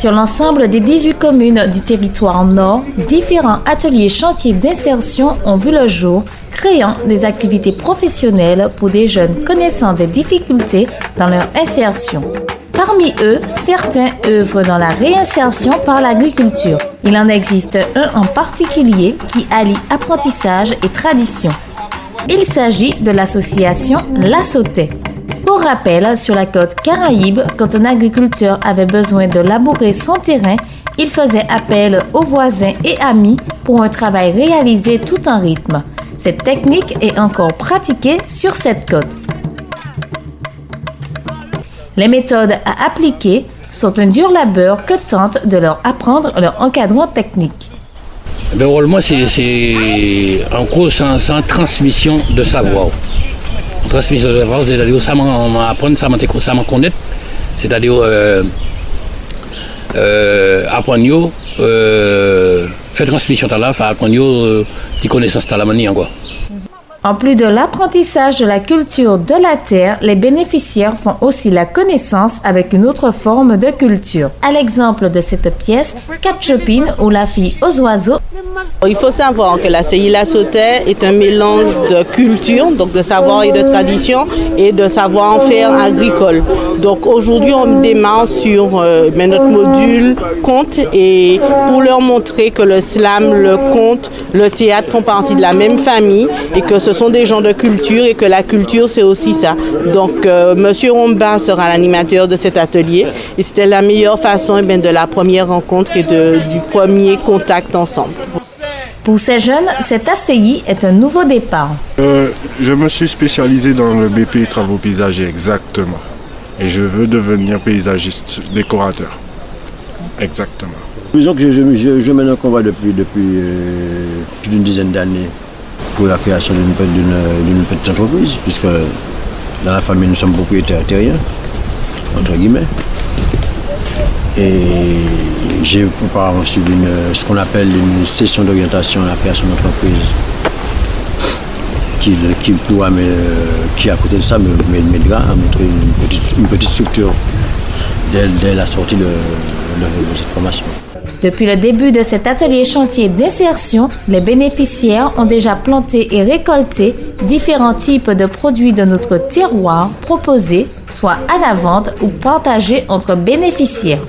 Sur l'ensemble des 18 communes du territoire nord, différents ateliers chantiers d'insertion ont vu le jour, créant des activités professionnelles pour des jeunes connaissant des difficultés dans leur insertion. Parmi eux, certains œuvrent dans la réinsertion par l'agriculture. Il en existe un en particulier qui allie apprentissage et tradition. Il s'agit de l'association La Sautet. Pour rappel, sur la côte Caraïbe, quand un agriculteur avait besoin de labourer son terrain, il faisait appel aux voisins et amis pour un travail réalisé tout en rythme. Cette technique est encore pratiquée sur cette côte. Les méthodes à appliquer sont un dur labeur que tente de leur apprendre leur encadrant technique. Le rôle, moi, c'est en gros, c'est une transmission de savoir. Une transmission de savoir, c'est-à-dire ça m'apprendre, ça m'en connaître, c'est-à-dire apprendre, faire transmission de là, faire apprendre des connaissances de la manière, quoi. En plus de l'apprentissage de la culture de la terre, les bénéficiaires font aussi la connaissance avec une autre forme de culture. À l'exemple de cette pièce, Ketchupine ou la fille aux oiseaux. Il faut savoir que la CI La Sautet est un mélange de culture, donc de savoir et de tradition, et de savoir-faire agricole. Donc aujourd'hui, on démarre sur notre module conte, et pour leur montrer que le slam, le conte, le théâtre font partie de la même famille et que ce sont des gens de culture et que la culture, c'est aussi ça. Donc, Monsieur Romba sera l'animateur de cet atelier et c'était la meilleure façon de la première rencontre et du premier contact ensemble. Pour ces jeunes, cet ACI est un nouveau départ. Je me suis spécialisé dans le BP travaux paysagers, exactement. Et je veux devenir paysagiste, décorateur. Exactement. Disons que je mène un combat depuis plus d'une dizaine d'années pour la création d'une petite entreprise, puisque dans la famille nous sommes propriétaires terriens, entre guillemets. Et j'ai auparavant suivi ce qu'on appelle une session d'orientation à la création d'entreprise qui à côté de ça m'aidera à mettre une petite structure dès la sortie de cette formation. Depuis le début de cet atelier chantier d'insertion, les bénéficiaires ont déjà planté et récolté différents types de produits de notre terroir proposés, soit à la vente ou partagés entre bénéficiaires.